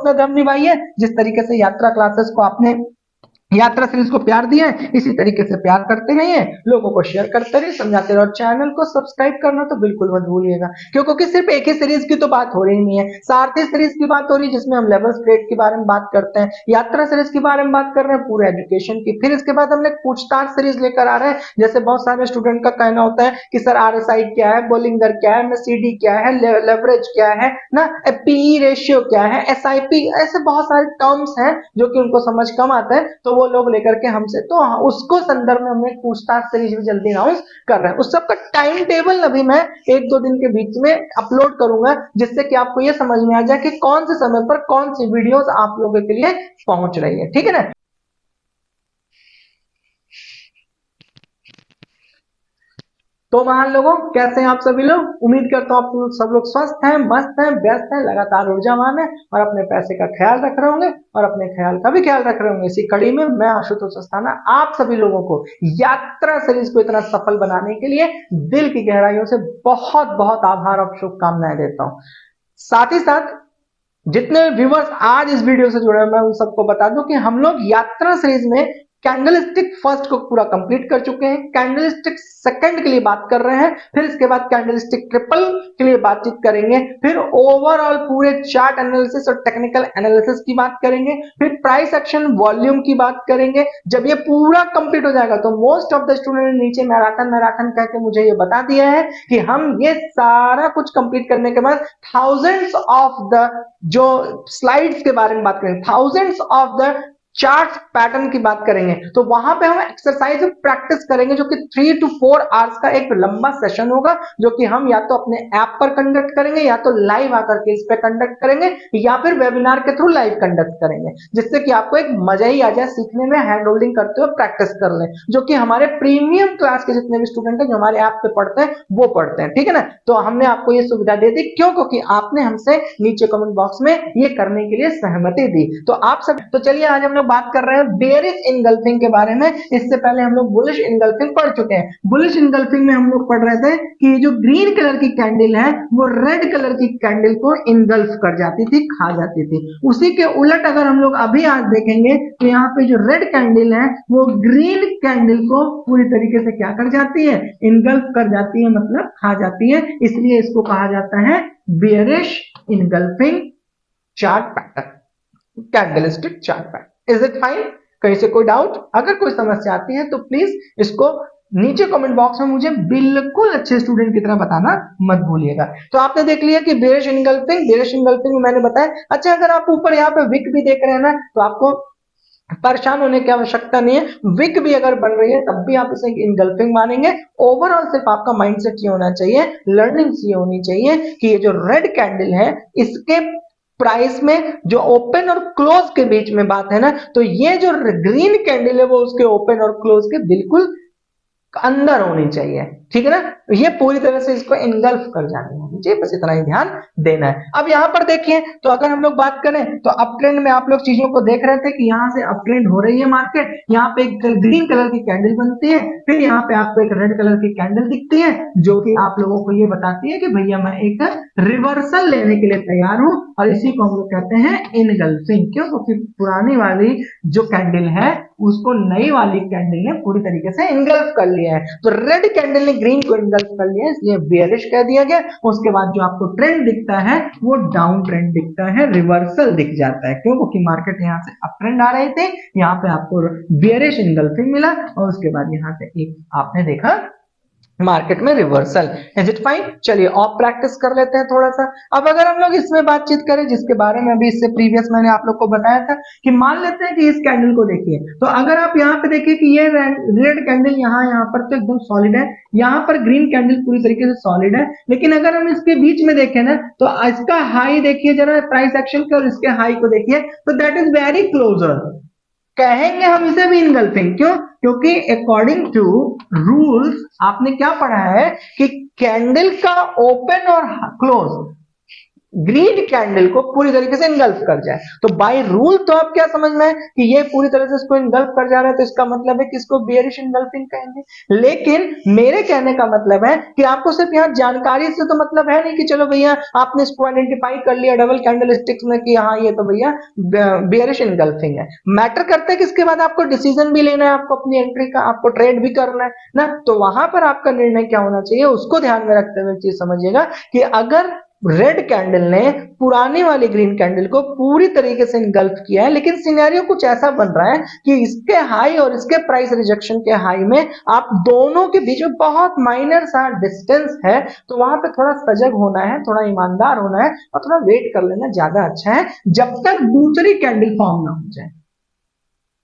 अपना धर्म निभाइए। जिस तरीके से यात्रा क्लासेस को आपने यात्रा सीरीज को प्यार दिया है, इसी तरीके से प्यार करते रहिए, लोगों को शेयर करते रहिए, समझाते रहिए, और चैनल को सब्सक्राइब करना तो बिल्कुल मत भूलिएगा, क्योंकि सिर्फ एक ही सीरीज की तो बात हो रही नहीं है, सारथी सीरीज की बात हो रही है जिसमें हम लेवल स्प्रेड के बारे में बात करते हैं, यात्रा सीरीज के बारे में बात कर रहे हैं, पूरे एजुकेशन की, फिर इसके बाद हमने पूछताछ सीरीज लेकर आ रहे हैं। जैसे बहुत सारे स्टूडेंट का कहना होता है कि सर RSI क्या है, बोलिंगर क्या है, MACD क्या है, लेवरेज क्या है ना, PE रेशियो क्या है, SIP, ऐसे बहुत सारे टर्म्स हैं जो कि उनको समझ कम आता है, तो वो लोग लेकर के हमसे, तो उसको संदर्भ में हमने पूछताछ सीरीज भी जल्दी अनाउंस कर रहे हैं। उस सब का टाइम टेबल अभी मैं 1-2 दिन के बीच में अपलोड करूंगा, जिससे कि आपको ये समझ में आ जाए कि कौन से समय पर कौन सी वीडियोस आप लोगों के लिए पहुंच रही है, ठीक है ना। तो महान लोगों, कैसे हैं आप सभी लोग? उम्मीद करता हूँ आप लोग सब लोग स्वस्थ हैं, मस्त हैं, व्यस्त हैं, लगातार ऊर्जावान हैं और अपने पैसे का ख्याल रख रहे होंगे और अपने ख्याल का भी ख्याल रख रहे होंगे। इसी कड़ी में मैं आशुतोष अस्थाना आप सभी लोगों को यात्रा सीरीज को इतना सफल बनाने के लिए दिल की गहराइयों से बहुत बहुत आभार और शुभकामनाएं देता हूँ। साथ ही साथ जितने व्यूवर्स आज इस वीडियो से जुड़े हैं, मैं उन सबको बता दूं कि हम लोग यात्रा सीरीज में कैंडलस्टिक फर्स्ट को पूरा कंप्लीट कर चुके हैं, कैंडलस्टिक सेकंड के लिए बात कर रहे हैं, फिर इसके बाद कैंडलस्टिक ट्रिपल के लिए बातचीत करेंगे, फिर ओवरऑल पूरे चार्ट एनालिसिस और टेक्निकल एनालिसिस की बात करेंगे, फिर प्राइस एक्शन वॉल्यूम की बात करेंगे। जब ये पूरा कंप्लीट हो जाएगा तो मोस्ट ऑफ द स्टूडेंट ने नीचे मैराथन मैराथन कह के मुझे ये बता दिया है कि हम ये सारा कुछ कंप्लीट करने के बाद थाउजेंड्स ऑफ द जो स्लाइड्स के बारे में बात करेंगे, thousands of the chart pattern की बात करेंगे, तो वहां पे हम एक्सरसाइज प्रैक्टिस करेंगे जो कि 3 to 4 आवर्स का एक लंबा सेशन होगा, जो कि हम या तो अपने ऐप पर कंडक्ट करेंगे या तो लाइव आकर के इस पे कंडक्ट करेंगे या फिर वेबिनार के थ्रू लाइव कंडक्ट करेंगे, जिससे कि आपको एक मजा ही आ जाए सीखने में, हैंड होल्डिंग करते हुए प्रैक्टिस कर लें, जो कि हमारे प्रीमियम क्लास के जितने भी स्टूडेंट हैं जो हमारे ऐप पे पढ़ते हैं वो पढ़ते हैं, ठीक है ना। तो हमने आपको ये सुविधा दे दी, क्यों? क्योंकि आपने हमसे नीचे कमेंट बॉक्स में ये करने के लिए सहमति दी। तो आप सब, तो चलिए आज हम लोग बात कर रहे हैं बेयरिश इनगल्फिंग के बारे में। इससे पहले हम लोग बुलिश इनगल्फिंग पढ़ चुके हैं। बुलिश इनगल्फिंग में हम लोग पढ़ रहे थे कि जो ग्रीन कलर की कैंडल है वो रेड कलर की कैंडल को इनगल्फ कर जाती थी, खा जाती थी। उसी के उलट अगर हम लोग अभी आज देखेंगे तो यहाँ पे जो रेड कैंडल है वो ग्रीन कैंडल को पूरी तरीके से क्या कर जाती है? इनगल्फ कर जाती है, मतलब खा जाती है। इसलिए इसको कहा जाता है bearish engulfing chart pattern, candlestick chart pattern. Is it fine? कहीं से कोई डाउट? अगर कोई समस्या आती है तो प्लीज इसको नीचे कमेंट बॉक्स में मुझे बिल्कुल अच्छे स्टूडेंट की तरह बताना मत भूलिएगा। तो आपने देख लिया कि बेयरिश इनगल्फिंग में मैंने बताया। अच्छा, अगर आप ऊपर यहाँ पे विक भी देख रहे हैं ना, तो आपको परेशान होने की आवश्यकता नहीं है। विक भी अगर बन रही है तब भी आप इसे इनगल्फिंग मानेंगे। ओवरऑल सिर्फ आपका माइंडसेट ये होना चाहिए, लर्निंग ये होनी चाहिए कि ये जो रेड कैंडल है इसके प्राइस में जो ओपन और क्लोज के बीच में बात है ना, तो ये जो ग्रीन कैंडल है वो उसके ओपन और क्लोज के बिल्कुल अंदर होनी चाहिए, ठीक है ना। ये पूरी तरह से इसको इनगल्फ कर जानी है, मुझे बस इतना ही ध्यान देना है। अब यहाँ पर देखिए, तो अगर हम लोग बात करें तो अप ट्रेंड में आप लोग चीजों को देख रहे थे कि यहाँ से अप ट्रेंड हो रही है मार्केट, यहाँ पे एक ग्रीन कलर की कैंडल बनती है, फिर यहाँ पे आपको एक रेड कलर की कैंडल दिखती है, जो कि आप लोगों को ये बताती है कि भैया मैं एक रिवर्सल लेने के लिए तैयार हूं, और इसी को हम लोग कहते हैं इनगल्फिंग। क्यों? क्योंकि पुरानी वाली जो कैंडल है उसको नई वाली कैंडल ने पूरी तरीके से इनगल्फ कर लिया है। तो रेड कैंडल ने ग्रीन को इनगल्फ कर लिया है, इसलिए बेयरिश कह दिया गया। उसके बाद जो आपको ट्रेंड दिखता है वो डाउन ट्रेंड दिखता है, रिवर्सल दिख जाता है। क्यों? क्योंकि मार्केट यहाँ से अप ट्रेंड आ रही थी, यहाँ पे आपको बेयरिश इनगल्फिंग मिला, और उसके बाद यहाँ से एक आपने देखा मार्केट में रिवर्सल। Is it fine? चलिए और प्रैक्टिस कर लेते हैं थोड़ा सा। अब अगर हम लोग इसमें बातचीत करें, जिसके बारे में अभी इससे प्रीवियस मैंने आप लोग को बताया था, कि मान लेते हैं कि इस कैंडल को देखिए, तो अगर आप यहाँ पे देखिए कि ये रेड कैंडल यहाँ पर तो एकदम सॉलिड है, यहाँ पर ग्रीन कैंडल पूरी तरीके से सॉलिड है, लेकिन अगर हम इसके बीच में देखें ना, तो इसका हाई देखिए जरा प्राइस एक्शन का, और इसके हाई को देखिए, तो दैट इज वेरी क्लोजर। कहेंगे हम इसे भी इनगल्फिंग। क्यों? क्योंकि अकॉर्डिंग टू रूल्स आपने क्या पढ़ा है कि कैंडल का ओपन और क्लोज ग्रीन कैंडल को पूरी तरीके से इनगल्फ कर जाए। तो बाय रूल तो आप क्या समझ में है कि ये पूरी तरह से इसको इनगल्फ कर जा रहा है, तो इसका मतलब है कि इसको बेयरिश इनगल्फिंग कहेंगे। लेकिन मेरे कहने का मतलब है कि आपको सिर्फ यहाँ जानकारी से तो मतलब है नहीं कि चलो भैया आपने इसको आइडेंटिफाई कर लिया डबल कैंडल स्टिक्स में कि हाँ ये तो भैया बेयरिश इनगल्फिंग है। मैटर करता है कि इसके बाद आपको डिसीजन भी लेना है, आपको अपनी एंट्री का, आपको ट्रेड भी करना है ना, तो वहां पर आपका निर्णय क्या होना चाहिए उसको ध्यान में रखते हुए चीज समझिएगा कि अगर रेड कैंडल ने पुरानी वाली ग्रीन कैंडल को पूरी तरीके से इनगल्फ किया है, लेकिन सिनेरियो कुछ ऐसा बन रहा है कि इसके हाई और इसके प्राइस रिजेक्शन के हाई में आप दोनों के बीच में बहुत माइनर सा डिस्टेंस है, तो वहां पे थोड़ा सजग होना है, थोड़ा ईमानदार होना है और थोड़ा वेट कर लेना ज्यादा अच्छा है जब तक दूसरी कैंडल फॉर्म ना हो जाए।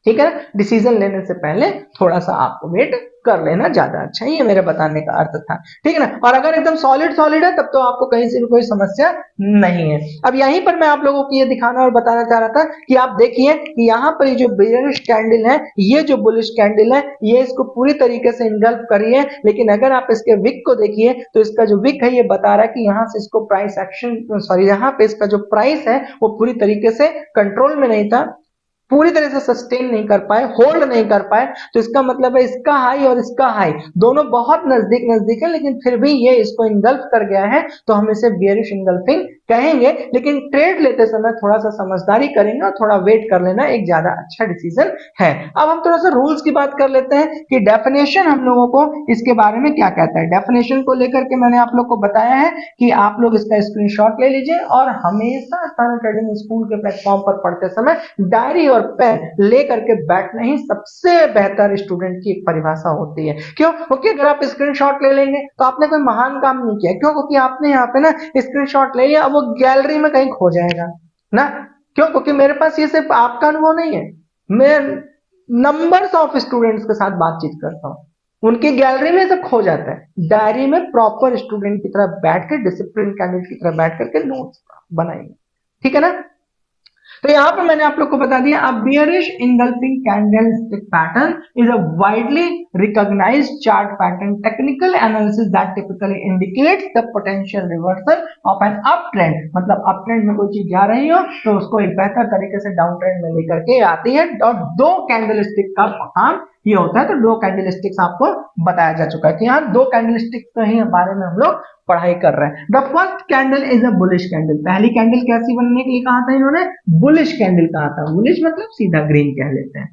ठीक है, डिसीजन लेने से पहले थोड़ा सा आपको वेट कर लेना ज्यादा अच्छा है, ये मेरे बताने का अर्थ था। ठीक है ना, और अगर एकदम सॉलिड सॉलिड है तब तो आपको कहीं से भी कोई समस्या नहीं है। अब यहीं पर मैं आप लोगों को ये दिखाना और बताना चाह रहा था कि आप देखिए कि यहाँ पर ये जो बेयरिश कैंडल है, ये जो बुलिश कैंडल है, ये इसको पूरी तरीके से इनगल्फ करी है, लेकिन अगर आप इसके विक को देखिए तो इसका जो विक है ये बता रहा है कि यहाँ से इसको प्राइस एक्शन, सॉरी, यहाँ पे इसका जो प्राइस है वो पूरी तरीके से कंट्रोल में नहीं था, पूरी तरह से सस्टेन नहीं कर पाए, होल्ड नहीं कर पाए। तो इसका मतलब है इसका हाई और इसका हाई दोनों बहुत नजदीक नजदीक है, लेकिन फिर भी ये इसको इंगल्फ कर गया है, तो हम इसे बियरिश इंगल्फिंग कहेंगे। लेकिन ट्रेड लेते समय थोड़ा सा समझदारी करेंगे और थोड़ा वेट कर लेना एक ज्यादा अच्छा डिसीजन है। अब हम थोड़ा सा रूल्स की बात कर लेते हैं कि डेफिनेशन हम लोगों को इसके बारे में क्या कहता है। डेफिनेशन को लेकर के मैंने आप लोग को बताया है कि आप लोग इसका स्क्रीनशॉट ले लीजिए और हमेशा सन ट्रेडिंग स्कूल के प्लेटफॉर्म पर पढ़ते समय डायरी और पेन लेकर के बैठना ही सबसे बेहतर स्टूडेंट की एक परिभाषा होती है। क्यों? क्योंकि अगर आप स्क्रीनशॉट ले लेंगे तो आपने कोई महान काम नहीं किया। क्यों? क्योंकि आपने यहाँ पे ना स्क्रीनशॉट ले लिया, अब वो गैलरी में कहीं खो जाएगा ना। क्यों? क्योंकि मेरे पास ये सिर्फ आपका अनुभव नहीं है, मैं नंबर्स ऑफ स्टूडेंट्स के साथ बातचीत करता हूं, उनकी गैलरी में सब खो जाता है। डायरी में प्रॉपर स्टूडेंट की तरह बैठ के, डिसिप्लिन कैंडिडेट की तरह बैठ करके नोट्स बनाएंगे। ठीक है ना। तो यहां पर मैंने आप लोग को बता दिया, a bearish engulfing candlestick pattern is a widely recognised chart pattern technical analysis that typically indicates the potential reversal of an up trend. मतलब अप ट्रेंड में कोई चीज जा रही हो तो उसको एक बेहतर तरीके से डाउन ट्रेंड में लेकर के आती है, और दो कैंडलस्टिक का काम ये होता है। तो दो कैंडलस्टिक्स आपको बताया जा चुका है कि यहाँ दो कैंडलस्टिक्स के ही बारे में हम लोग पढ़ाई कर रहे हैं। The first candle is a bullish candle. पहली कैंडल कैसी बनने के लिए कहा था इन्होंने? बुलिश कैंडल कहा था। बुलिश मतलब सीधा ग्रीन कह लेते हैं।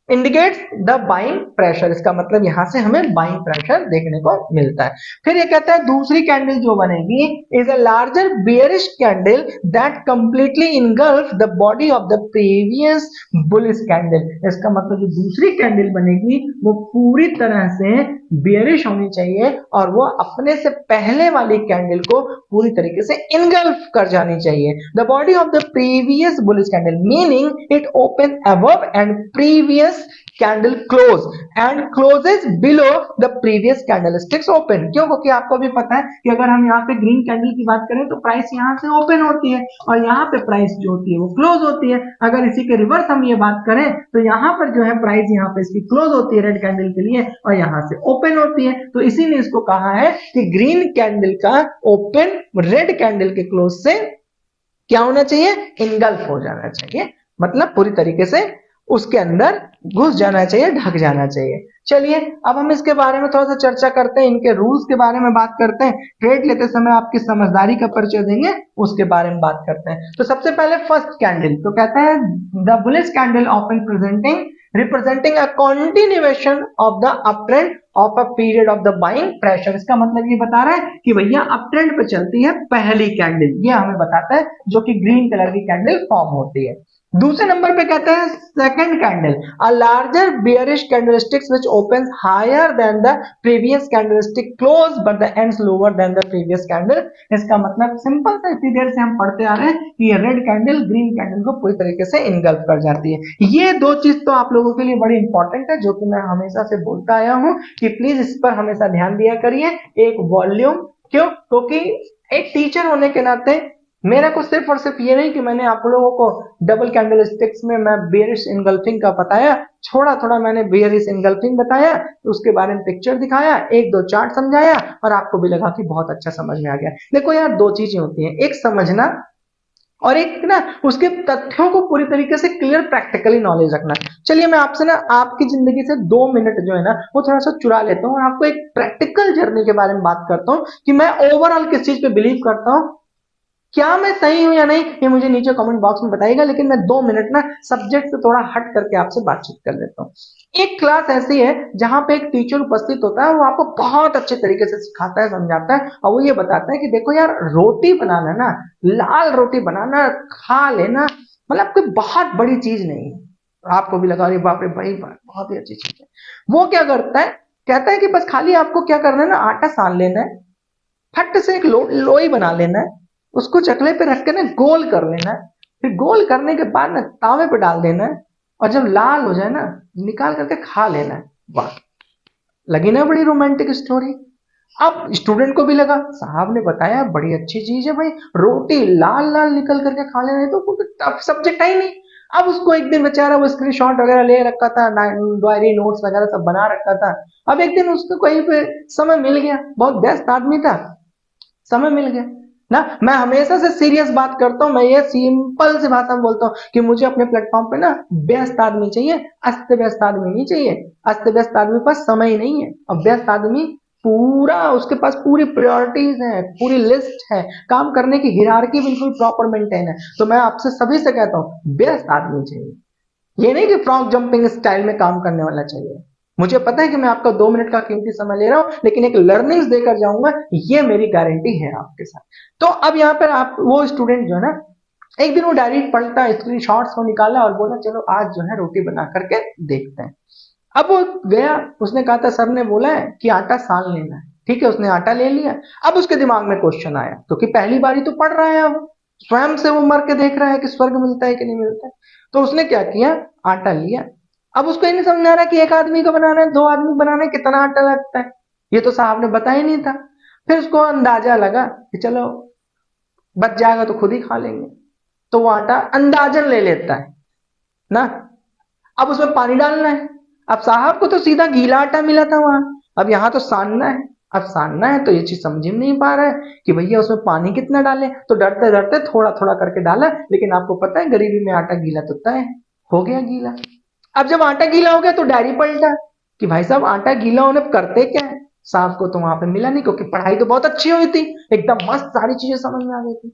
इंडिकेट्स द बाइंग प्रेशर, इसका मतलब यहां से हमें बाइंग प्रेशर देखने को मिलता है। फिर ये कहता है दूसरी कैंडल जो बनेगी is a larger bearish candle that completely engulf the body of the previous bullish candle. इसका मतलब जो दूसरी कैंडल बनेगी वो पूरी तरह से बियरिश होनी चाहिए और वो अपने से पहले वाली कैंडल को पूरी तरीके से इनगल्फ कर जानी चाहिए। The body of the previous bullish candle meaning it open above and previous candle close and closes below the previous candlesticks open. क्यों? क्योंकि आपको भी पता है कि अगर हम यहाँ पे ग्रीन कैंडल की बात करें तो प्राइस यहाँ से ओपन होती है और यहाँ पे प्राइस जो होती है वो क्लोज होती है। अगर इसी के रिवर्स हम ये बात करें तो यहाँ पर जो है प्राइस यहाँ पे इसकी क्लोज होती है रेड कैंडल के लिए और यहाँ से ओपन होती है। तो इसीलिए इसको कहा है कि ग्रीन कैंडल का ओपन रेड कैंडल के क्लोज से क्या होना चाहिए? इनगल्फ हो जाना चाहिए, मतलब पूरी तरीके से उसके अंदर घुस जाना चाहिए, ढक जाना चाहिए। चलिए अब हम इसके बारे में थोड़ा सा चर्चा करते हैं, इनके रूल्स के बारे में बात करते हैं, ट्रेड लेते समय आपकी समझदारी का परिचय देंगे उसके बारे में बात करते हैं। तो सबसे पहले फर्स्ट कैंडल तो कहता है the bullish candle often representing a continuation of the uptrend of a period of the buying pressure. इसका मतलब ये बता रहा है कि भैया अपट्रेंड पे चलती है पहली कैंडल, ये हमें बताता है, जो कि ग्रीन कलर की कैंडल फॉर्म होती है। दूसरे नंबर पे कहते हैं second candle a larger bearish candlesticks which opens higher than the previous candlestick close but the ends lower than the previous candle. इसका मतलब सिंपल सा, इतनी देर से हम पढ़ते आ रहे हैं कि ये रेड कैंडल ग्रीन कैंडल को पूरी तरीके से इनगल्फ कर जाती है। ये दो चीज तो आप लोगों के लिए बड़ी इंपॉर्टेंट है, जो कि मैं हमेशा से बोलता आया हूं कि प्लीज इस पर हमेशा ध्यान दिया करिए। एक वॉल्यूम, क्यों? क्योंकि एक टीचर होने के नाते मेरा को सिर्फ और सिर्फ ये नहीं कि मैंने आप लोगों को डबल कैंडल स्टिक्स में मैं बेयरिश इनगल्फिंग का बताया, थोड़ा थोड़ा मैंने बेयरिश इनगल्फिंग बताया, तो उसके बारे में पिक्चर दिखाया, एक दो चार्ट समझाया, और आपको भी लगा कि बहुत अच्छा समझ में आ गया। देखो यार, दो चीजें होती हैं, एक समझना और एक ना उसके तथ्यों को पूरी तरीके से क्लियर प्रैक्टिकली नॉलेज रखना। चलिए मैं आपसे ना आपकी जिंदगी से 2 मिनट जो है ना वो थोड़ा सा चुरा लेता हूँ और आपको एक प्रैक्टिकल जर्नी के बारे में बात करता हूँ कि मैं ओवरऑल किस चीज पे बिलीव करता हूँ। क्या मैं सही हूं या नहीं ये मुझे नीचे कमेंट बॉक्स में बताइएगा, लेकिन मैं 2 मिनट ना सब्जेक्ट से थोड़ा हट करके आपसे बातचीत कर लेता हूँ। एक क्लास ऐसी है जहां पे एक टीचर उपस्थित होता है, वो आपको बहुत अच्छे तरीके से सिखाता है, समझाता है, और वो ये बताता है कि देखो यार, रोटी बनाना ना, लाल रोटी बनाना, खा लेना, मतलब कोई बहुत बड़ी चीज नहीं है। आपको भी लगा, अरे बाप रे भाई, बहुत ही अच्छी चीज है। वो क्या करता है, कहता है कि बस खाली आपको क्या करना है ना, आटा सान लेना है, फट से एक लोई बना लेना है, उसको चकले पे रख के ना गोल कर लेना है, फिर गोल करने के बाद ना तावे पे डाल देना है, और जब लाल हो जाए ना, निकाल करके खा लेना है। वाह, लगी ना बड़ी रोमांटिक स्टोरी। अब स्टूडेंट को भी लगा, साहब ने बताया बड़ी अच्छी चीज है भाई, रोटी लाल लाल निकल करके खा लेना है, तो कोई टफ सब्जेक्ट है ही नहीं। अब उसको एक दिन बेचारा वो स्क्रीनशॉट वगैरह ले रखा था, डायरी नोट्स वगैरह सब बना रखा था। अब एक दिन उसको कहीं पे समय मिल गया, बहुत व्यस्त आदमी था, समय मिल गया ना। मैं हमेशा से सीरियस बात करता हूं, मैं ये सिंपल सी भाषा में बोलता हूँ कि मुझे अपने प्लेटफॉर्म पे ना व्यस्त आदमी चाहिए, अस्त व्यस्त आदमी नहीं चाहिए। अस्त व्यस्त आदमी के पास समय ही नहीं है, और व्यस्त आदमी पूरा, उसके पास पूरी प्रायोरिटीज है, पूरी लिस्ट है, काम करने की हिरारकी बिल्कुल प्रॉपर मेंटेन है। तो मैं आपसे सभी से कहता हूँ, व्यस्त आदमी चाहिए, ये नहीं कि फ्रॉक जंपिंग स्टाइल में काम करने वाला चाहिए। मुझे पता है कि मैं आपका 2 मिनट का कीमती समय ले रहा हूं, लेकिन एक लर्निंग्स देकर जाऊंगा, ये मेरी गारंटी है आपके साथ। तो अब यहाँ पर आप वो स्टूडेंट जो है ना, एक दिन वो डायरी पढ़ता है, स्क्रीन शॉट्स को निकाला और बोला चलो आज जो है रोटी बना करके देखते हैं। अब वो गया, उसने कहा था, सर ने बोला है कि आटा सान लेना है, ठीक है, उसने आटा ले लिया। अब उसके दिमाग में क्वेश्चन आया, क्योंकि पहली बारी तो पढ़ रहा है, अब स्वयं से वो मर के देख रहा है कि स्वर्ग मिलता है कि नहीं मिलता है। तो उसने क्या किया, आटा लिया। अब उसको ये नहीं समझ आ रहा कि एक आदमी का बनाना है, 2 आदमी बनाना है, कितना आटा लगता है, ये तो साहब ने बताया ही नहीं था। फिर उसको अंदाजा लगा कि चलो बच जाएगा तो खुद ही खा लेंगे, तो वो आटा अंदाजन ले लेता है ना। अब उसमें पानी डालना है। अब साहब को तो सीधा गीला आटा मिला था वहां, अब यहाँ तो सानना है। अब सानना है तो ये चीज समझ में नहीं पा रहा है कि भैया उसमें पानी कितना डाले, तो डरते डरते थोड़ा थोड़ा करके डाला, लेकिन आपको पता है गरीबी में आटा गीला तो तय है, हो गया गीला। अब जब आटा गीला हो गया तो डायरी पलटा कि भाई साहब आटा गीला होने पर करते क्या है। साहब को तो वहां पे मिला नहीं, क्योंकि पढ़ाई तो बहुत अच्छी हुई थी, एकदम मस्त सारी चीजें समझ में आ गई थी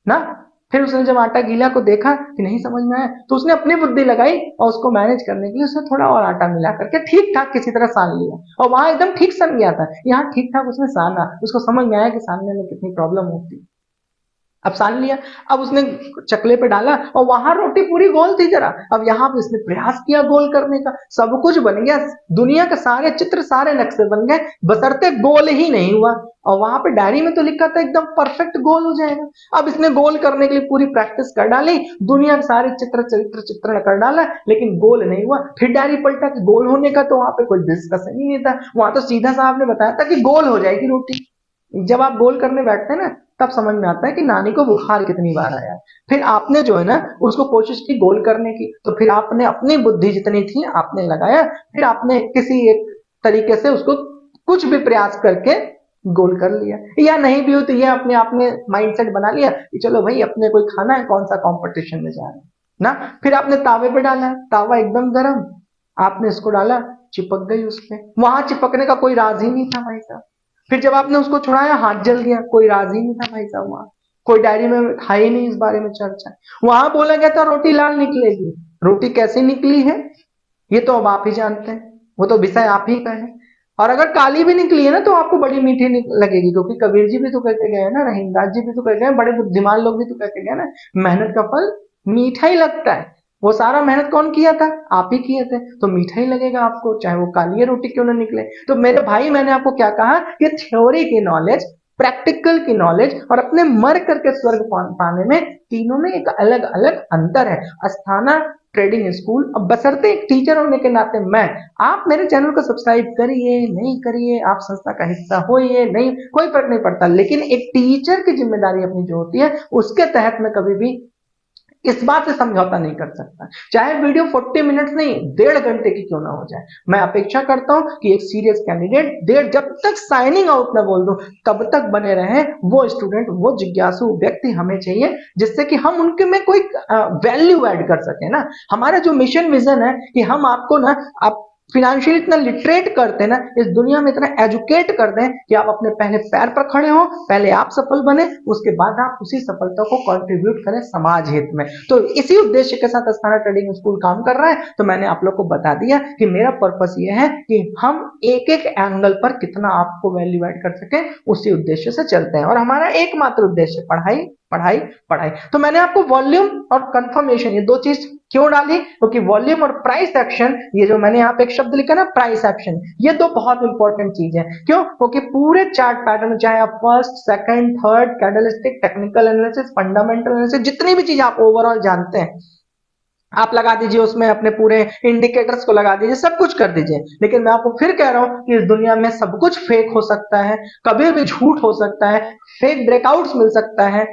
ना। फिर उसने जब आटा गीला को देखा कि नहीं समझ में आया, तो उसने अपनी बुद्धि लगाई और उसको मैनेज करने के लिए उसने थोड़ा और आटा मिला करके ठीक ठाक किसी तरह सान लिया, और वहां एकदम ठीक सन गया था। यहाँ ठीक ठाक उसने साना, उसको समझ में आया कि सानने में कितनी प्रॉब्लम होती है। अब सान लिया। अब उसने चकले पे डाला और वहां रोटी पूरी गोल थी जरा। अब यहाँ पे इसने प्रयास किया गोल करने का, सब कुछ बन गया, दुनिया के सारे चित्र सारे नक्शे बन गए, बशर्ते गोल ही नहीं हुआ। और वहां पे डायरी में तो लिखा था एकदम परफेक्ट गोल हो जाएगा। अब इसने गोल करने के लिए पूरी प्रैक्टिस कर डाली, दुनिया के सारे चित्र चरित्र चित्रण कर डाला, लेकिन गोल नहीं हुआ। फिर डायरी पलटा कि गोल होने का तो वहां पे कोई डिस्कशन ही नहीं था, वहां तो सीधा साहब ने बताया था कि गोल हो जाएगी रोटी। जब आप गोल करने बैठते हैं ना, तब समझ में आता है कि नानी को बुखार कितनी बार आया। फिर आपने जो है ना उसको कोशिश की गोल करने की, तो फिर आपने अपनी बुद्धि जितनी थी आपने लगाया, फिर आपने किसी एक तरीके से उसको कुछ भी प्रयास करके गोल कर लिया, या नहीं भी हो तो ये अपने आप में माइंडसेट बना लिया कि चलो भाई अपने कोई खाना है, कौन सा कंपटीशन में जा रहे हैं ना। फिर आपने तावे पे डाला, तावा एकदम गर्म, आपने इसको डाला, चिपक गई उसपे, वहां चिपकने का कोई राज ही नहीं था भाई साहब। फिर जब आपने उसको छुड़ाया हाथ जल गया, कोई राज ही नहीं था भाई साहब, वहां कोई डायरी में था ही नहीं इस बारे में चर्चा। वहां बोला गया था रोटी लाल निकलेगी, रोटी कैसे निकली है ये तो अब आप ही जानते हैं, वो तो विषय आप ही का है। और अगर काली भी निकली है ना तो आपको बड़ी मीठी लगेगी, क्योंकि कबीर जी भी तो कहते गए ना, रहीमदास जी भी तो कहते गए, बड़े बुद्धिमान लोग भी तो कहते गए ना, मेहनत का फल मीठा ही लगता है। वो सारा मेहनत कौन किया था, आप ही किए थे, तो मीठा ही लगेगा आपको, चाहे वो काली रोटी क्यों ना निकले। तो मेरे भाई मैंने आपको क्या कहा कि थ्योरी की नॉलेज, प्रैक्टिकल की नॉलेज और अपने मर करके स्वर्ग पाने में, तीनों में एक अलग अलग अंतर है। Asthana trading school. अब बशर्ते एक टीचर होने के नाते मैं, आप मेरे चैनल को सब्सक्राइब करिए नहीं करिए, आप संस्था का हिस्सा होइए नहीं, कोई फर्क नहीं पड़ता, लेकिन एक टीचर की जिम्मेदारी अपनी जो होती है उसके तहत मैं कभी भी इस बात से समझौता नहीं कर सकता, चाहे वीडियो 40 मिनट्स नहीं 1.5 घंटे की क्यों ना हो जाए। मैं अपेक्षा करता हूं कि एक सीरियस कैंडिडेट जब तक साइनिंग आउट ना बोल दूं तब तक बने रहे वो स्टूडेंट, वो जिज्ञासु व्यक्ति हमें चाहिए, जिससे कि हम उनके में कोई वैल्यू ऐड कर सके ना। हमारा जो मिशन विजन है कि हम आपको ना, आप फिनेंशियली इतना लिटरेट करते हैं ना, इस दुनिया में इतना एजुकेट कर दें कि आप अपने पहले पैर पर खड़े हो, पहले आप सफल बने, उसके बाद आप उसी सफलता को कंट्रीब्यूट करें समाज हित में। तो इसी उद्देश्य के साथ अस्थाना ट्रेडिंग स्कूल काम कर रहा है। तो मैंने आप लोग को बता दिया कि मेरा पर्पस ये है कि हम एक एक एंगल पर कितना आपको वैल्यू ऐड कर सके, उसी उद्देश्य से चलते हैं। और हमारा एकमात्र उद्देश्य पढ़ाई पढ़ाई पढ़ाई। तो मैंने आपको वॉल्यूम और कंफर्मेशन ये दो चीज क्यों डाली, क्योंकि वॉल्यूम और प्राइस एक्शन, ये जो मैंने यहाँ पे एक शब्द लिखा ना प्राइस एक्शन, ये दो बहुत इंपॉर्टेंट चीज है। क्यों? क्योंकि पूरे चार्ट पैटर्न, चाहे आप first second third candlestick, technical analysis, fundamental analysis, जितनी भी चीज आप ओवरऑल जानते हैं आप लगा दीजिए, उसमें अपने पूरे इंडिकेटर्स को लगा दीजिए, सब कुछ कर दीजिए। लेकिन मैं आपको फिर कह रहा हूं कि इस दुनिया में सब कुछ फेक हो सकता है, कभी भी झूठ हो सकता है, फेक ब्रेकआउट्स मिल सकता है,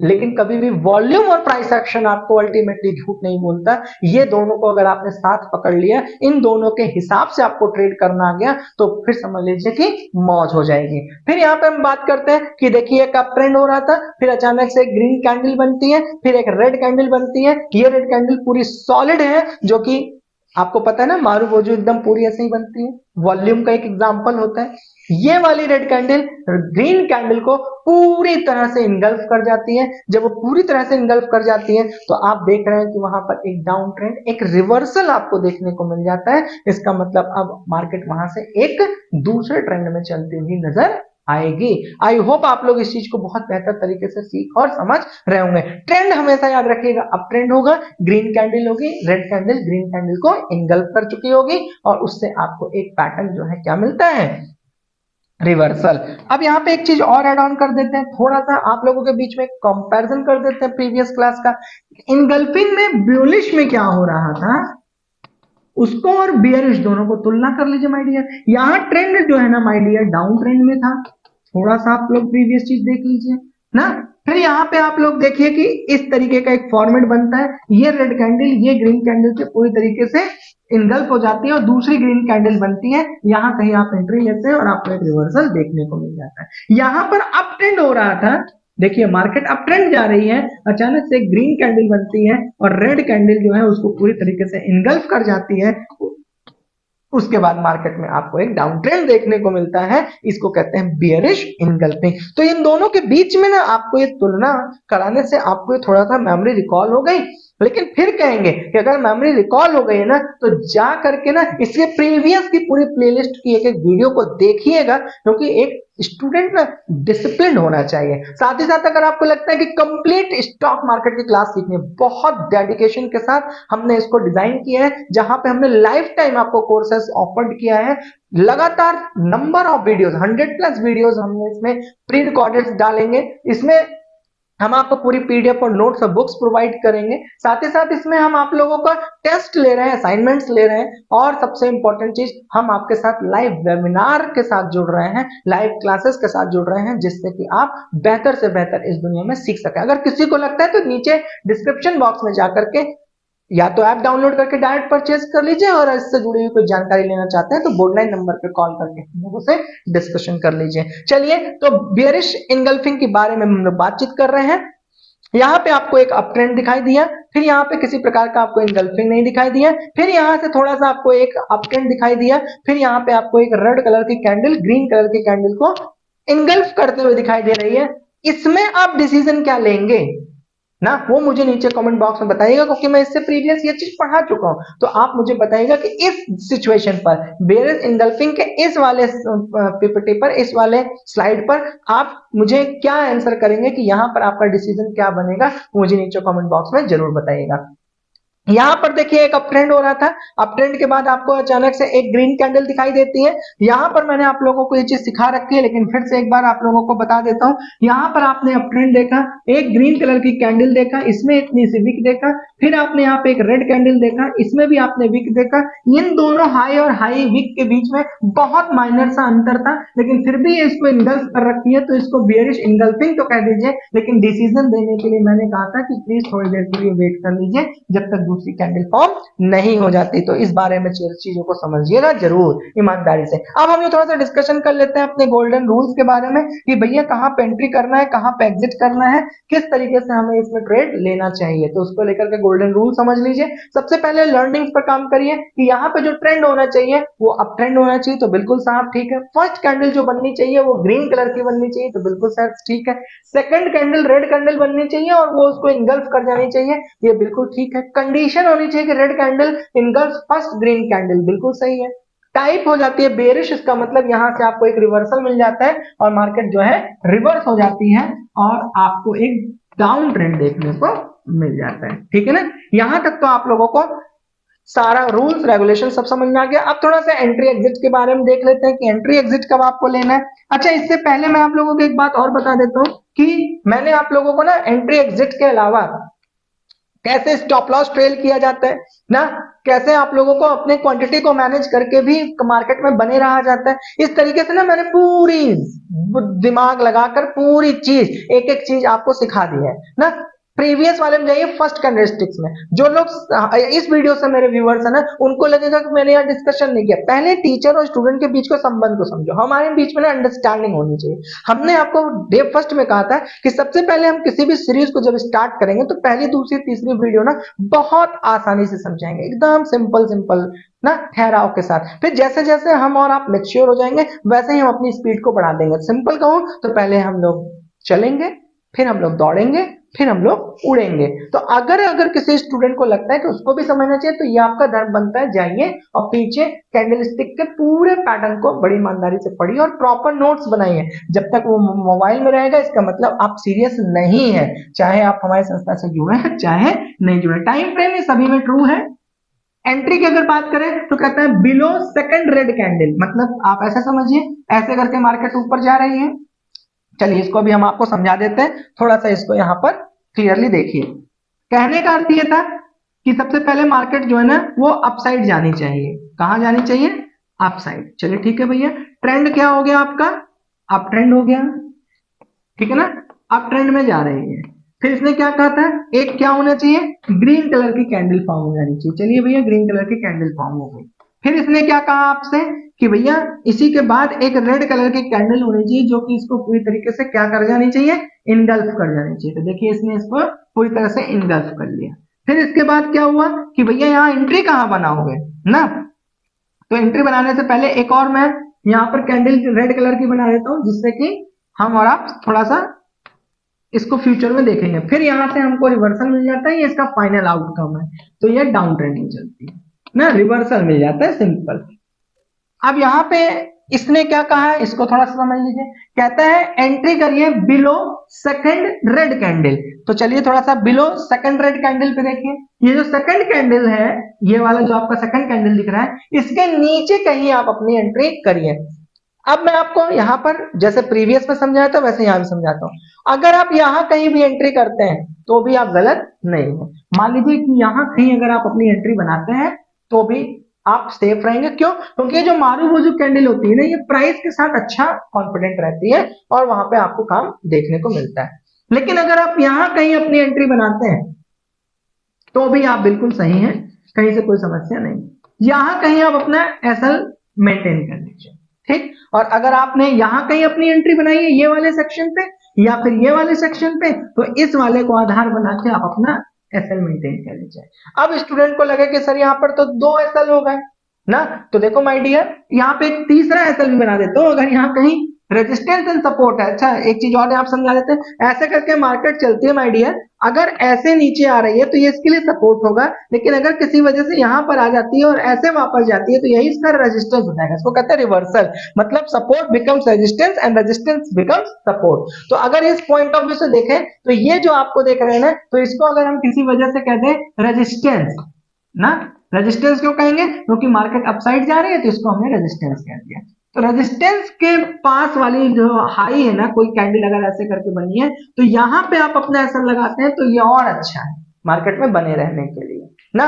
लेकिन कभी भी वॉल्यूम और प्राइस एक्शन आपको अल्टीमेटली झूठ नहीं बोलता। ये दोनों को अगर आपने साथ पकड़ लिया, इन दोनों के हिसाब से आपको ट्रेड करना आ गया, तो फिर समझ लीजिए कि मौज हो जाएगी। फिर यहाँ पे हम बात करते हैं कि देखिए एक अप ट्रेंड हो रहा था, फिर अचानक से एक ग्रीन कैंडल बनती है, फिर एक रेड कैंडल बनती है। ये रेड कैंडल पूरी सॉलिड है, जो कि आपको पता है ना, मारू वो जो एकदम पूरी ऐसे ही बनती है, वॉल्यूम का एक एग्जांपल होता है। ये वाली रेड कैंडल ग्रीन कैंडल को पूरी तरह से इनगल्फ कर जाती है। जब वो पूरी तरह से इनगल्फ कर जाती है तो आप देख रहे हैं कि वहां पर एक डाउन ट्रेंड, एक रिवर्सल आपको देखने को मिल जाता है। इसका मतलब अब मार्केट वहां से एक दूसरे ट्रेंड में चलती हुई नजर आएगी। आई होप आप लोग इस चीज को बहुत बेहतर तरीके से सीख और समझ रहे होंगे। ट्रेंड हमेशा याद रखिएगा, अप ट्रेंड होगा, ग्रीन कैंडल होगी, रेड कैंडल ग्रीन कैंडल को इनगल्फ कर चुकी होगी, और उससे आपको एक पैटर्न जो है क्या मिलता है, रिवर्सल। अब यहाँ पे एक चीज और ऐड ऑन कर देते हैं, थोड़ा सा आप लोगों के बीच में कंपैरिजन कर देते हैं प्रीवियस क्लास का। इनगल्फिंग में ब्यूलिश में क्या हो रहा था, उसको और बियरिश दोनों को तुलना कर लीजिए माय डियर। यहाँ ट्रेंड जो है ना माय डियर डाउन ट्रेंड में था, थोड़ा सा आप लोग प्रीवियस चीज देख लीजिए ना। फिर यहाँ पे आप लोग देखिए कि इस तरीके का एक फॉर्मेट बनता है, ये रेड कैंडल ये ग्रीन कैंडल से पूरी तरीके से इनगल्फ हो जाती है और दूसरी ग्रीन कैंडल बनती है। यहाँ कहीं आप एंट्री लेते हैं और आपको एक रिवर्सल देखने को मिल जाता है। यहाँ पर अप ट्रेंड हो रहा था, देखिए मार्केट अप ट्रेंड जा रही है, अचानक से ग्रीन कैंडल बनती है और रेड कैंडल जो है उसको पूरी तरीके से इनगल्फ कर जाती है। उसके बाद मार्केट में आपको एक डाउन ट्रेंड देखने को मिलता है, इसको कहते हैं बियरिश इनगल्फिंग। तो इन दोनों के बीच में ना आपको ये तुलना कराने से आपको थोड़ा सा मेमोरी रिकॉल हो गई। लेकिन फिर कहेंगे कि अगर मेमोरी रिकॉल हो गई है ना, तो जा करके ना इसके प्रीवियस की पूरी प्लेलिस्ट की एक एक वीडियो को देखिएगा, क्योंकि एक स्टूडेंट ना डिसिप्लिन होना चाहिए। साथ ही साथ अगर आपको लगता है कि कंप्लीट स्टॉक मार्केट की क्लास सीखनी है, बहुत डेडिकेशन के साथ हमने इसको डिजाइन किया है, जहां पे हमने लाइफ टाइम आपको कोर्सेस ऑफर्ड किया है। लगातार नंबर ऑफ वीडियोस, 100+ वीडियोस हमने इसमें प्री रिकॉर्डेड डालेंगे। इसमें हम आपको पूरी पीडीएफ और नोट्स और बुक्स प्रोवाइड करेंगे। साथ ही साथ इसमें हम आप लोगों का टेस्ट ले रहे हैं, असाइनमेंट्स ले रहे हैं, और सबसे इंपॉर्टेंट चीज हम आपके साथ लाइव वेबिनार के साथ जुड़ रहे हैं, लाइव क्लासेस के साथ जुड़ रहे हैं, जिससे कि आप बेहतर से बेहतर इस दुनिया में सीख सकें। अगर किसी को लगता है तो नीचे डिस्क्रिप्शन बॉक्स में जाकर के या तो ऐप डाउनलोड करके डायरेक्ट परचेज कर लीजिए, और इससे जुड़ी हुई कोई जानकारी लेना चाहते हैं तो बोर्डलाइन नंबर पे कॉल करके हम लोगों से डिस्कशन कर लीजिए। चलिए, तो बियरिश इनगल्फिंग के बारे में हम लोग बातचीत कर रहे हैं। यहाँ पे आपको एक अप ट्रेंड दिखाई दिया, फिर यहाँ पे किसी प्रकार का आपको इनगल्फिंग नहीं दिखाई दिया, फिर यहाँ से थोड़ा सा आपको एक अप ट्रेंड दिखाई दिया, फिर यहाँ पे आपको एक रेड कलर की कैंडल ग्रीन कलर की कैंडल को इनगल्फ करते हुए दिखाई दे रही है। इसमें आप डिसीजन क्या लेंगे ना, वो मुझे नीचे कमेंट बॉक्स में बताइएगा, क्योंकि मैं इससे प्रीवियस ये चीज पढ़ा चुका हूं। तो आप मुझे बताइएगा कि इस सिचुएशन पर, बेयरिश इनगल्फिंग के इस वाले पीपीटी पर, इस वाले स्लाइड पर आप मुझे क्या आंसर करेंगे, कि यहां पर आपका डिसीजन क्या बनेगा, मुझे नीचे कमेंट बॉक्स में जरूर बताइएगा। यहाँ पर देखिए एक अप ट्रेंड हो रहा था, अप ट्रेंड के बाद आपको अचानक से एक ग्रीन कैंडल दिखाई देती है। यहाँ पर मैंने आप लोगों को ये चीज सिखा रखी है, लेकिन फिर से एक बार आप लोगों को बता देता हूँ। यहाँ पर आपने अप ट्रेंड देखा, एक ग्रीन कलर की कैंडल देखा, इसमें इतनी सी विक देखा, फिर आपने यहाँ पे एक रेड कैंडल देखा, इसमें भी आपने विक देखा। इन दोनों हाई और हाई विक के बीच में बहुत माइनर सा अंतर था, लेकिन फिर भी इसको इनगल्फ कर रखी है, तो इसको बेयरिश इनगल्फिंग तो कह दीजिए, लेकिन डिसीजन देने के लिए मैंने कहा था कि प्लीज थोड़ी देर के लिए वेट कर लीजिए जब तक दूसरी कैंडल फॉर्म नहीं हो जाती। तो इस बारे में चीजों को समझिएगा जरूर ईमानदारी से। अब हम ये थोड़ा सा डिस्कशन कर लेते हैं अपने गोल्डन रूल्स के बारे में कि भैया कहाँ पे एंट्री करना है, कहाँ पे एग्जिट करना है, किस तरीके से हमें इसमें ट्रेड लेना चाहिए। तो उसको लेकर के गोल्डन रूल समझ लीजिए। सबसे पहले लर्निंग्स पर काम करिए कि यहाँ पे जो ट्रेंड होना चाहिए वो अप ट्रेंड होना चाहिए, तो बिल्कुल साफ ठीक है। फर्स्ट कैंडल जो बननी चाहिए वो ग्रीन कलर की बननी चाहिए, तो बिल्कुल सर ठीक है। सेकंड कैंडल रेड कैंडल बननी चाहिए और वो उसको इनगल्फ कर जानी चाहिए, ये बिल्कुल ठीक है। कंडीशन होनी चाहिए कि red candle engulf first green candle, बिल्कुल सही है। टाइप हो जाती है बेरिश, इसका मतलब यहां से आपको एक रिवर्सल मिल जाता है और मार्केट जो है रिवर्स हो जाती है और आपको एक डाउन ट्रेंड देखने को मिल जाता है, ठीक है ना। यहां तक तो आप लोगों को सारा रूल्स रेगुलेशन सब समझ में आ गया। अब थोड़ा सा एंट्री एग्जिट के बारे में देख लेते हैं कि एंट्री एग्जिट कब आपको लेना है। अच्छा, इससे पहले मैं आप लोगों को एक बात और बता देता हूं कि मैंने आप लोगों को ना एंट्री एग्जिट के अलावा कैसे स्टॉप लॉस ट्रेल किया जाता है ना, कैसे आप लोगों को अपने क्वांटिटी को मैनेज करके भी मार्केट में बने रहा जाता है, इस तरीके से ना मैंने पूरी दिमाग लगाकर पूरी चीज एक एक चीज आपको सिखा दी है ना। प्रीवियस वाले में जाइए, फर्स्ट कैंडलस्टिक्स में जो लोग इस वीडियो से मेरे व्यूअर्स है ना, उनको लगेगा कि मैंने यहाँ डिस्कशन नहीं किया। पहले टीचर और स्टूडेंट के बीच के संबंध को समझो, हमारे बीच में ना अंडरस्टैंडिंग होनी चाहिए। हमने आपको डे फर्स्ट में कहा था कि सबसे पहले हम किसी भी सीरीज को जब स्टार्ट करेंगे तो पहली दूसरी तीसरी वीडियो ना बहुत आसानी से समझाएंगे, एकदम सिंपल सिंपल ना ठहराव के साथ। फिर जैसे जैसे हम और आप मैच्योर हो जाएंगे वैसे ही हम अपनी स्पीड को बढ़ा देंगे। सिंपल कहूं तो पहले हम लोग चलेंगे, फिर हम लोग दौड़ेंगे, फिर हम लोग उड़ेंगे। तो अगर किसी स्टूडेंट को लगता है कि उसको भी समझना चाहिए, तो ये आपका धर्म बनता है, जाइए और पीछे कैंडलस्टिक के पूरे पैटर्न को बड़ी ईमानदारी से पढ़िए और प्रॉपर नोट्स बनाइए। जब तक वो मोबाइल में रहेगा इसका मतलब आप सीरियस नहीं है, चाहे आप हमारी संस्था से जुड़े हैं चाहे नहीं जुड़े। टाइम फ्रेम ये सभी में ट्रू है। एंट्री की अगर बात करें तो कहता है बिलो सेकंड रेड कैंडल, मतलब आप ऐसा समझिए ऐसे करके मार्केट ऊपर जा रही है। चलिए इसको भी हम आपको समझा देते हैं, थोड़ा सा इसको यहाँ पर क्लियरली देखिए। कहने का अर्थ ये था कि सबसे पहले मार्केट जो है ना वो अपसाइड जानी चाहिए। कहां जानी चाहिए? अपसाइड। चलिए ठीक है भैया, ट्रेंड क्या हो गया आपका? अप ट्रेंड हो गया, ठीक है ना, अप ट्रेंड में जा रही है। फिर इसने क्या कहा था, एक क्या होना चाहिए, ग्रीन कलर की कैंडल फॉर्म हो जानी चाहिए। चलिए भैया ग्रीन कलर की कैंडल फॉर्म हो गई। फिर इसने क्या कहा आपसे कि भैया इसी के बाद एक रेड कलर की कैंडल होनी चाहिए जो कि इसको पूरी तरीके से क्या कर जानी चाहिए, इनगल्फ कर जानी चाहिए। तो देखिए इसने इसको पूरी तरह से इनगल्फ कर लिया। फिर इसके बाद क्या हुआ कि भैया यहाँ एंट्री कहाँ बनाओगे ना, तो एंट्री बनाने से पहले एक और मैं यहाँ पर कैंडल रेड कलर की बना देता हूँ जिससे कि हम और आप थोड़ा सा इसको फ्यूचर में देखेंगे। फिर यहां से हमको रिवर्सल मिल जाता है, ये इसका फाइनल आउटकम है। तो ये डाउन ट्रेंडिंग चलती है ना, रिवर्सल मिल जाता है सिंपल। अब यहाँ पे इसने क्या कहा है इसको थोड़ा सा समझ लीजिए। कहता है एंट्री करिए बिलो सेकंड रेड कैंडल। तो चलिए थोड़ा सा बिलो सेकंड रेड कैंडल पे देखिए, ये जो सेकंड कैंडल है, ये वाला जो आपका सेकंड कैंडल दिख रहा है, इसके नीचे कहीं आप अपनी एंट्री करिए। अब मैं आपको यहाँ पर जैसे प्रीवियस में समझाया था वैसे यहाँ भी समझाता हूँ। अगर आप यहाँ कहीं भी एंट्री करते हैं तो भी आप गलत नहीं है। मान लीजिए कि यहाँ कहीं अगर आप अपनी एंट्री बनाते हैं तो भी आप सेफ रहेंगे। क्यों? क्योंकि जो मारूबुजू कैंडल होती है ना, ये प्राइस के साथ अच्छा कॉन्फिडेंट रहती है और वहां पे आपको काम देखने को मिलता है। लेकिन अगर आप यहाँ कहीं अपनी एंट्री बनाते हैं तो भी आप बिल्कुल सही हैं, कहीं से कोई समस्या नहीं। यहां कहीं आप अपना एसएल मेंटेन कर लीजिए, ठीक। और अगर आपने यहां कहीं अपनी एंट्री बनाई है ये वाले सेक्शन पे या फिर ये वाले सेक्शन पे, तो इस वाले को आधार बना के आप अपना एसएल मेंटेन कर लीजिए। अब स्टूडेंट को लगे कि सर यहाँ पर तो 2 एसएल हो गए ना, तो देखो माय डियर यहाँ पे एक तीसरा एसएल भी बना देते हो। अगर यहाँ कहीं रेजिस्टेंस एंड सपोर्ट है, अच्छा एक चीज और आप समझा देते हैं, ऐसे करके मार्केट चलती है माय डियर। अगर ऐसे नीचे आ रही है तो ये इसके लिए सपोर्ट होगा, लेकिन अगर किसी वजह से यहां पर आ जाती है और ऐसे वापस जाती है तो यही इसका रेजिस्टेंस हो जाएगा। इसको कहते हैं रिवर्सल, मतलब support becomes resistance and resistance becomes support. तो अगर इस पॉइंट ऑफ व्यू से देखें तो ये जो आपको देख रहे हैं ना, तो इसको अगर हम किसी वजह से कह दें रेजिस्टेंस, ना। रेजिस्टेंस क्यों कहेंगे, क्योंकि मार्केट अपसाइड जा रही है तो इसको हमने रेजिस्टेंस कह दिया। तो रेजिस्टेंस के पास वाली जो हाई है ना, कोई कैंडल अगर ऐसे करके बनी है तो यहाँ पे आप अपना एसएल लगाते हैं तो ये और अच्छा है मार्केट में बने रहने के लिए ना।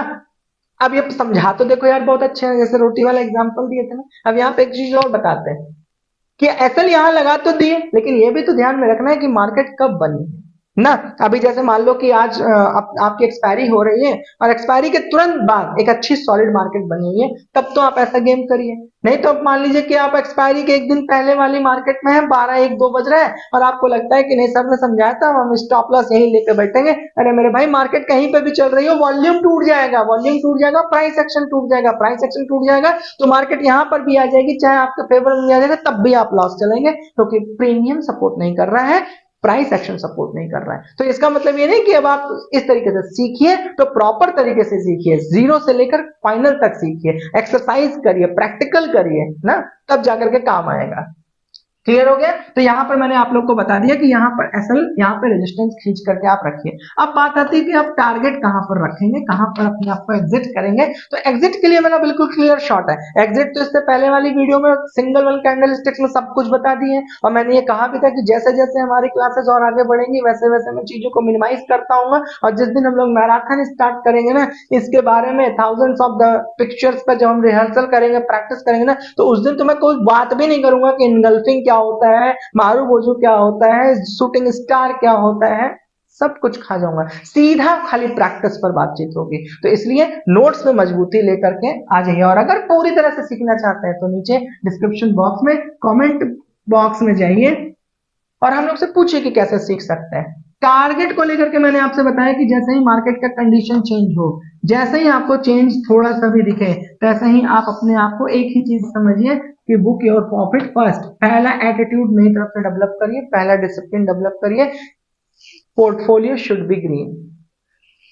अब ये समझा तो देखो यार बहुत अच्छे है, जैसे रोटी वाला एग्जांपल दिए थे ना। अब यहाँ पे एक चीज और बताते हैं कि एसएल यहाँ लगा तो दिए, लेकिन ये भी तो ध्यान में रखना है कि मार्केट कब बनी है ना। अभी जैसे मान लो कि आज आपकी एक्सपायरी हो रही है और एक्सपायरी के तुरंत बाद एक अच्छी सॉलिड मार्केट बनी हुई है, तब तो आप ऐसा गेम करिए। नहीं तो मान लीजिए कि आप एक्सपायरी के एक दिन पहले वाली मार्केट में है, 12 1 2 बज रहा है और आपको लगता है कि नहीं सर ने समझाया था हम स्टॉप लॉस यहीं लेके बैठेंगे। अरे मेरे भाई मार्केट कहीं पे भी चल रही हो, वॉल्यूम टूट जाएगा, वॉल्यूम टूट जाएगा, प्राइस एक्शन टूट जाएगा, प्राइस एक्शन टूट जाएगा तो मार्केट यहाँ पर भी आ जाएगी, चाहे आपके फेवर में आ जाएगा तब भी आप लॉस चलेंगे, क्योंकि प्रीमियम सपोर्ट नहीं कर रहा है, प्राइस एक्शन सपोर्ट नहीं कर रहा है। तो इसका मतलब ये नहीं कि अब आप इस तरीके से सीखिए, तो प्रॉपर तरीके से सीखिए, जीरो से लेकर फाइनल तक सीखिए, एक्सरसाइज करिए, प्रैक्टिकल करिए ना, तब जाकर के काम आएगा। क्लियर हो गया। तो यहाँ पर मैंने आप लोग को बता दिया कि यहाँ पर एसएल, यहाँ पे रेजिस्टेंस खींच करके आप रखिए। अब बात आती है कि आप टारगेट कहाँ पर रखेंगे, कहाँ पर अपने आप को एग्जिट करेंगे। तो एग्जिट के लिए मेरा बिल्कुल क्लियर शॉट है। एग्जिट तो इससे पहले वाली वीडियो में सिंगल वन कैंडल स्टिक्स में सब कुछ बता दिए, और मैंने ये कहा भी था कि जैसे जैसे हमारी क्लासेस और आगे बढ़ेंगी वैसे वैसे मैं चीजों को मिनिमाइज करता हूँ, और जिस दिन हम लोग मैराथन स्टार्ट करेंगे ना, इसके बारे में थाउजेंड्स ऑफ द पिक्चर्स पर जब हम रिहर्सल करेंगे, प्रैक्टिस करेंगे ना, तो उस दिन तो मैं कोई बात भी नहीं करूंगा कि इनगल्फिंग क्या होता है, मारू बोझू क्या होता है, शूटिंग स्टार क्या होता है, सब कुछ खा जाऊंगा, सीधा खाली प्रैक्टिस पर बातचीत होगी। तो इसलिए नोट्स में मजबूती लेकर के आ जाइए, और अगर पूरी तरह से सीखना चाहते हैं तो नीचे डिस्क्रिप्शन बॉक्स में, कमेंट बॉक्स में जाइए और हम लोग से पूछिए कि कैसे सीख सकते हैं। टारगेट को लेकर के मैंने आपसे बताया कि जैसे ही मार्केट का कंडीशन चेंज हो, जैसे ही आपको चेंज थोड़ा सा भी दिखे, तैसे ही आप अपने आप को एक ही चीज समझिए कि बुक योर प्रॉफिट फर्स्ट। पहला एटीट्यूड मेरी तरफ से डेवलप करिए, पहला डिसिप्लिन डेवलप करिए, portfolio should be green,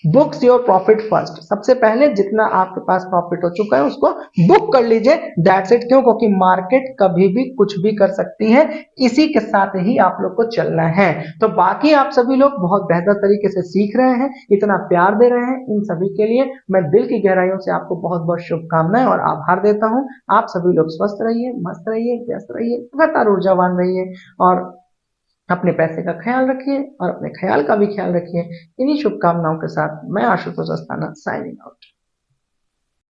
books your profit first. सबसे पहले जितना आपके पास प्रॉफिट हो चुका है उसको बुक कर लीजिए, दैट्स इट। क्यों? क्योंकि मार्केट कभी भी कुछ भी कर सकती है, इसी के साथ ही आप लोग को चलना है। तो बाकी आप सभी लोग बहुत बेहतर तरीके से सीख रहे हैं, इतना प्यार दे रहे हैं, इन सभी के लिए मैं दिल की गहराइयों से आपको बहुत बहुत शुभकामनाएं और आभार देता हूं। आप सभी लोग स्वस्थ रहिए, मस्त रहिए, व्यस्त रहिए, लगातार ऊर्जावान रहिए, और अपने पैसे का ख्याल रखिए और अपने ख्याल का भी ख्याल रखिए। इन्हीं शुभकामनाओं के साथ मैं आशुतोष अस्थाना साइनिंग आउट।